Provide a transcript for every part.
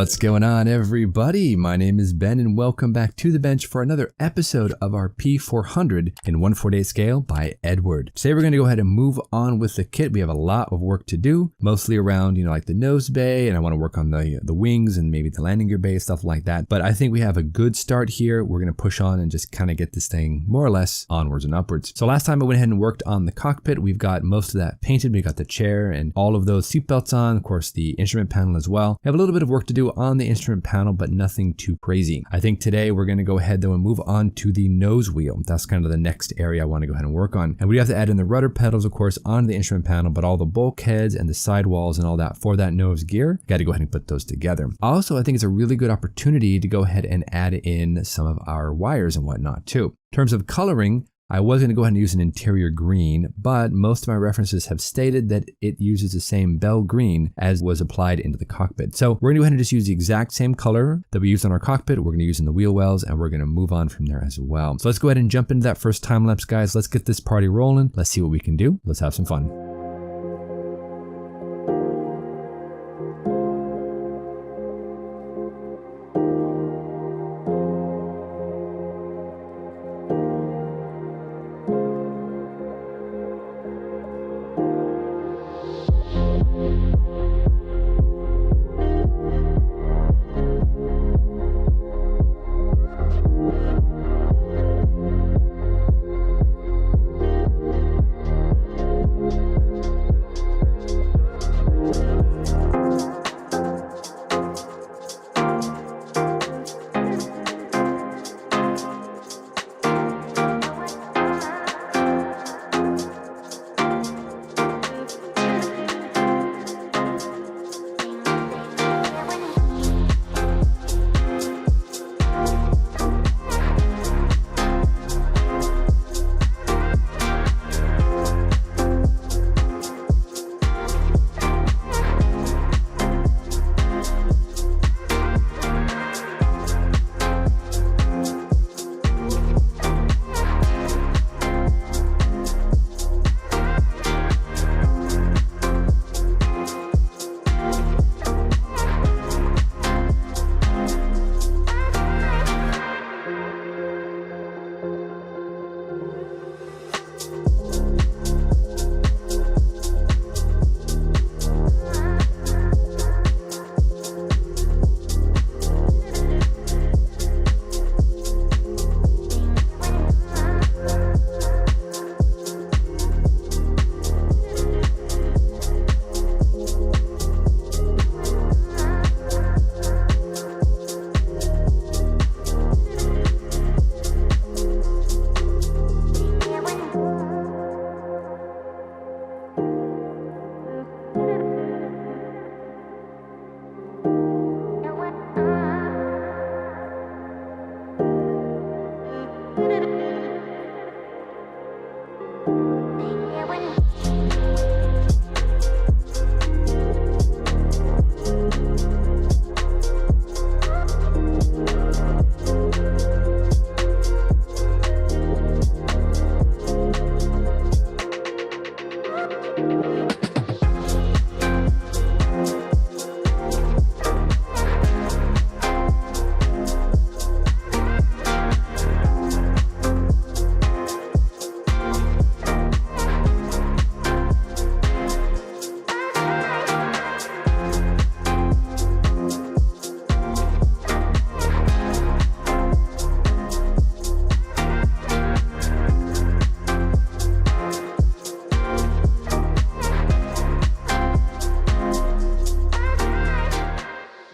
What's going on, everybody? My name is Ben and welcome back to the bench for another episode of our P400 in 1/48 scale by Eduard. Today we're going to go ahead and move on with the kit. We have a lot of work to do, mostly around, like the nose bay, and I want to work on the wings and maybe the landing gear bay, stuff like that. But I think we have a good start here. We're going to push on and just kind of get this thing more or less onwards and upwards. So last time I went ahead and worked on the cockpit. We've got most of that painted. We got the chair and all of those seatbelts on, of course the instrument panel as well. We have a little bit of work to do on the instrument panel, but nothing too crazy. I think today we're going to go ahead though and move on to the nose wheel. That's kind of the next area I want to go ahead and work on. And we have to add in the rudder pedals, of course, on the instrument panel, but all the bulkheads and the sidewalls and all that for that nose gear, got to go ahead and put those together. Also, I think it's a really good opportunity to go ahead and add in some of our wires and whatnot too. In terms of coloring, I was going to go ahead and use an interior green, but most of my references have stated that it uses the same bell green as was applied into the cockpit. So we're going to go ahead and just use the exact same color that we used on our cockpit. We're going to use in the wheel wells, and we're going to move on from there as well. So let's go ahead and jump into that first time lapse, guys. Let's get this party rolling. Let's see what we can do. Let's have some fun.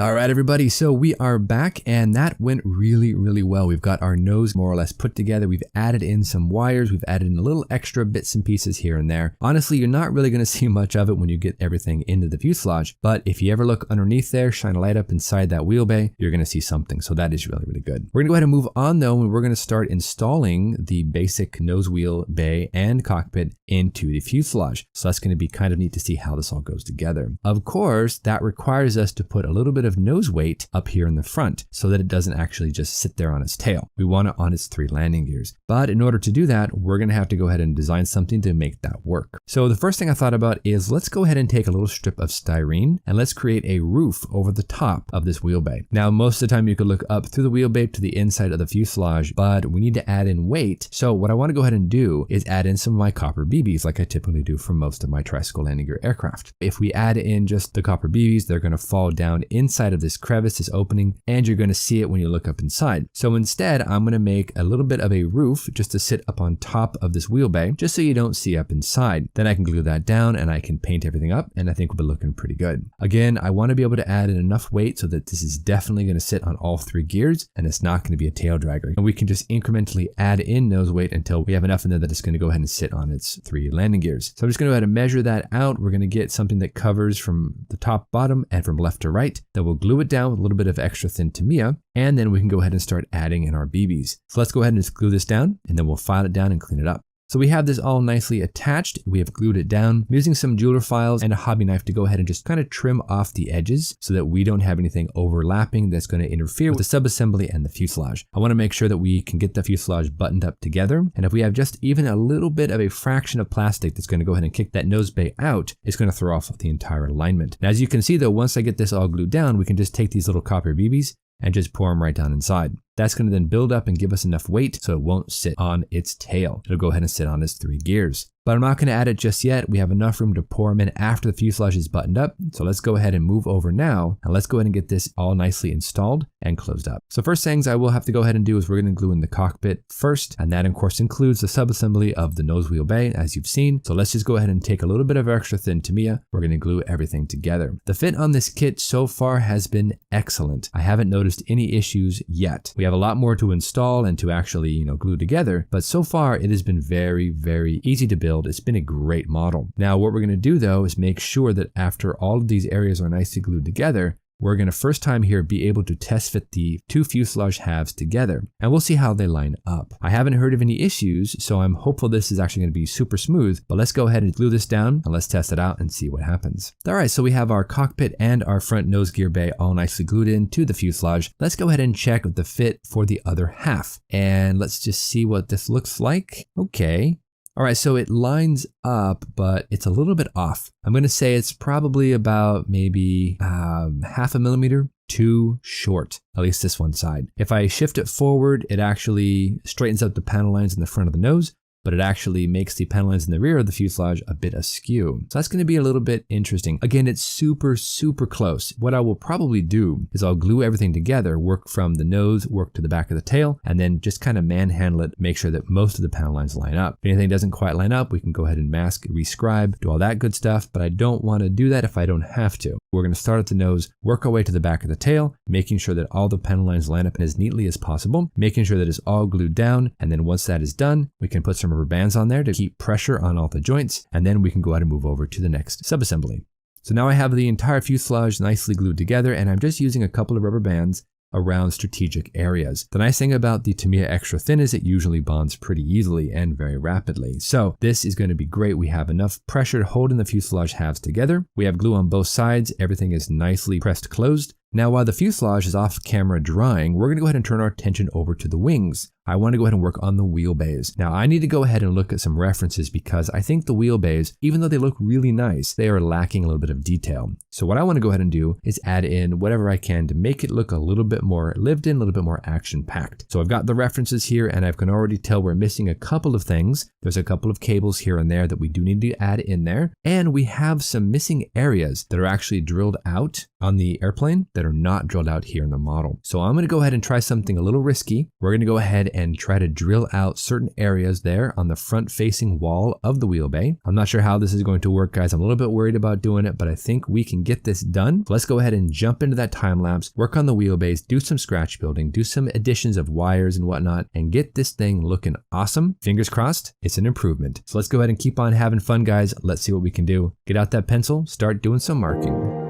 All right, everybody, so we are back and that went really well. We've got our nose more or less put together. We've added in some wires. We've added in a little extra bits and pieces here and there. Honestly, you're not really going to see much of it when you get everything into the fuselage, but if you ever look underneath there, shine a light up inside that wheel bay, you're going to see something. So that is really good. We're going to go ahead and move on though, and we're going to start installing the basic nose wheel bay and cockpit into the fuselage. So that's going to be kind of neat to see how this all goes together. Of course, that requires us to put a little bit of nose nose weight up here in the front so that it doesn't actually just sit there on its tail. We want it on its 3 landing gears. But in order to do that, we're going to have to go ahead and design something to make that work. So the first thing I thought about is let's go ahead and take a little strip of styrene and let's create a roof over the top of this wheel bay. Now, most of the time you could look up through the wheel bay to the inside of the fuselage, but we need to add in weight. So what I want to go ahead and do is add in some of my copper BBs like I typically do for most of my tricycle landing gear aircraft. If we add in just the copper BBs, they're going to fall down inside of this crevice, this opening, and you're going to see it when you look up inside. So instead, I'm going to make a little bit of a roof just to sit up on top of this wheel bay, just so you don't see up inside. Then I can glue that down and I can paint everything up, and I think we'll be looking pretty good. Again, I want to be able to add in enough weight so that this is definitely going to sit on all 3 gears and it's not going to be a tail dragger. And we can just incrementally add in nose weight until we have enough in there that it's going to go ahead and sit on its 3 landing gears. So I'm just going to go ahead and measure that out. We're going to get something that covers from the top, bottom, and from left to right. Then we'll glue it down with a little bit of extra thin Tamiya, and then we can go ahead and start adding in our BBs. So let's go ahead and just glue this down, and then we'll file it down and clean it up. So we have this all nicely attached. We have glued it down. I'm using some jeweler files and a hobby knife to go ahead and just kind of trim off the edges so that we don't have anything overlapping that's going to interfere with the subassembly and the fuselage. I want to make sure that we can get the fuselage buttoned up together. And if we have just even a little bit of a fraction of plastic that's going to go ahead and kick that nose bay out, it's going to throw off the entire alignment. Now, as you can see though, once I get this all glued down, we can just take these little copper BBs and just pour them right down inside. That's going to then build up and give us enough weight so it won't sit on its tail. It'll go ahead and sit on its 3 gears. But I'm not going to add it just yet. We have enough room to pour them in after the fuselage is buttoned up. So let's go ahead and move over now, and let's go ahead and get this all nicely installed and closed up. So first things I will have to go ahead and do is we're going to glue in the cockpit first, and that of course includes the subassembly of the nose wheel bay as you've seen. So let's just go ahead and take a little bit of extra thin Tamiya. We're going to glue everything together. The fit on this kit so far has been excellent. I haven't noticed any issues yet. We have a lot more to install and to actually, glue together, but so far it has been very, very easy to build. It's been a great model. Now what we're going to do though is make sure that after all of these areas are nicely glued together, we're going to first time here be able to test fit the 2 fuselage halves together, and we'll see how they line up. I haven't heard of any issues, so I'm hopeful this is actually going to be super smooth, but let's go ahead and glue this down and let's test it out and see what happens. All right, so we have our cockpit and our front nose gear bay all nicely glued in to the fuselage. Let's go ahead and check the fit for the other half, and let's just see what this looks like. Okay. All right, so it lines up, but it's a little bit off. I'm going to say it's probably about maybe 0.5 millimeter too short, at least this one side. If I shift it forward, it actually straightens out the panel lines in the front of the nose, but it actually makes the panel lines in the rear of the fuselage a bit askew. So that's going to be a little bit interesting. Again, it's super, super close. What I will probably do is I'll glue everything together, work from the nose, work to the back of the tail, and then just kind of manhandle it, make sure that most of the panel lines line up. If anything doesn't quite line up, we can go ahead and mask, rescribe, do all that good stuff, but I don't want to do that if I don't have to. We're going to start at the nose, work our way to the back of the tail, making sure that all the panel lines line up as neatly as possible, making sure that it's all glued down, and then once that is done, we can put some rubber bands on there to keep pressure on all the joints, and then we can go ahead and move over to the next subassembly. So now I have the entire fuselage nicely glued together, and I'm just using a couple of rubber bands around strategic areas. The nice thing about the Tamiya Extra Thin is it usually bonds pretty easily and very rapidly. So this is going to be great. We have enough pressure holding the fuselage halves together. We have glue on both sides. Everything is nicely pressed closed. Now, while the fuselage is off camera drying, we're going to go ahead and turn our attention over to the wings. I want to go ahead and work on the wheelbays. Now, I need to go ahead and look at some references because I think the wheelbays, even though they look really nice, they are lacking a little bit of detail. So what I want to go ahead and do is add in whatever I can to make it look a little bit more lived in, a little bit more action-packed. So I've got the references here, and I can already tell we're missing a couple of things. There's a couple of cables here and there that we do need to add in there. And we have some missing areas that are actually drilled out on the airplane that are not drilled out here in the model. So I'm going to go ahead and try something a little risky. We're going to go ahead and try to drill out certain areas there on the front facing wall of the wheel bay. I'm not sure how this is going to work, guys. I'm a little bit worried about doing it, but I think we can get this done. Let's go ahead and jump into that time lapse, work on the wheelbase, do some scratch building, do some additions of wires and whatnot, and get this thing looking awesome. Fingers crossed, it's an improvement. So let's go ahead and keep on having fun, guys. Let's see what we can do. Get out that pencil, start doing some marking.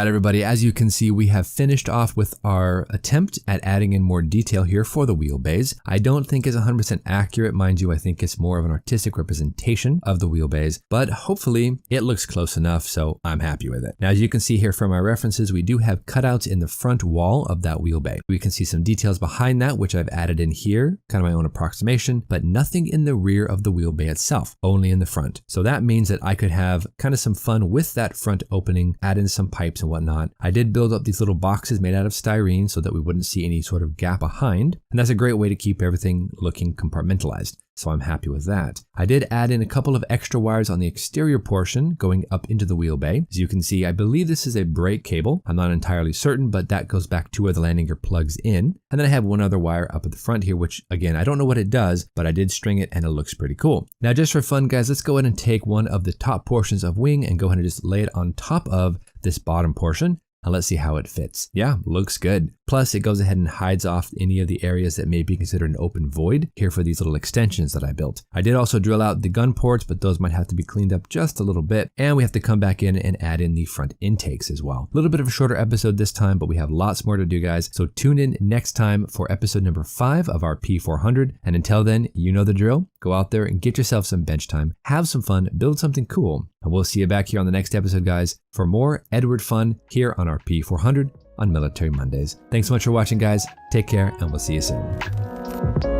right, everybody, as you can see, we have finished off with our attempt at adding in more detail here for the wheelbase. I don't think it's 100% accurate, mind you. I think it's more of an artistic representation of the wheelbase, but hopefully it looks close enough, so I'm happy with it. Now, as you can see here from our references, we do have cutouts in the front wall of that wheelbase. We can see some details behind that, which I've added in here, kind of my own approximation, but nothing in the rear of the wheelbase itself, only in the front. So that means that I could have kind of some fun with that front opening, add in some pipes and whatnot. I did build up these little boxes made out of styrene so that we wouldn't see any sort of gap behind, and that's a great way to keep everything looking compartmentalized. So I'm happy with that. I did add in a couple of extra wires on the exterior portion going up into the wheelbase. As you can see, I believe this is a brake cable. I'm not entirely certain, but that goes back to where the landing gear plugs in. And then I have one other wire up at the front here, which again, I don't know what it does, but I did string it and it looks pretty cool. Now, just for fun, guys, let's go ahead and take one of the top portions of wing and go ahead and just lay it on top of this bottom portion. And let's see how it fits. Yeah, looks good. Plus, it goes ahead and hides off any of the areas that may be considered an open void here for these little extensions that I built. I did also drill out the gun ports, but those might have to be cleaned up just a little bit. And we have to come back in and add in the front intakes as well. A little bit of a shorter episode this time, but we have lots more to do, guys. So tune in next time for episode number 5 of our P400. And until then, you know the drill. Go out there and get yourself some bench time, have some fun, build something cool. And we'll see you back here on the next episode, guys, for more Edward fun here on our P400 on Military Mondays. Thanks so much for watching, guys. Take care, and we'll see you soon.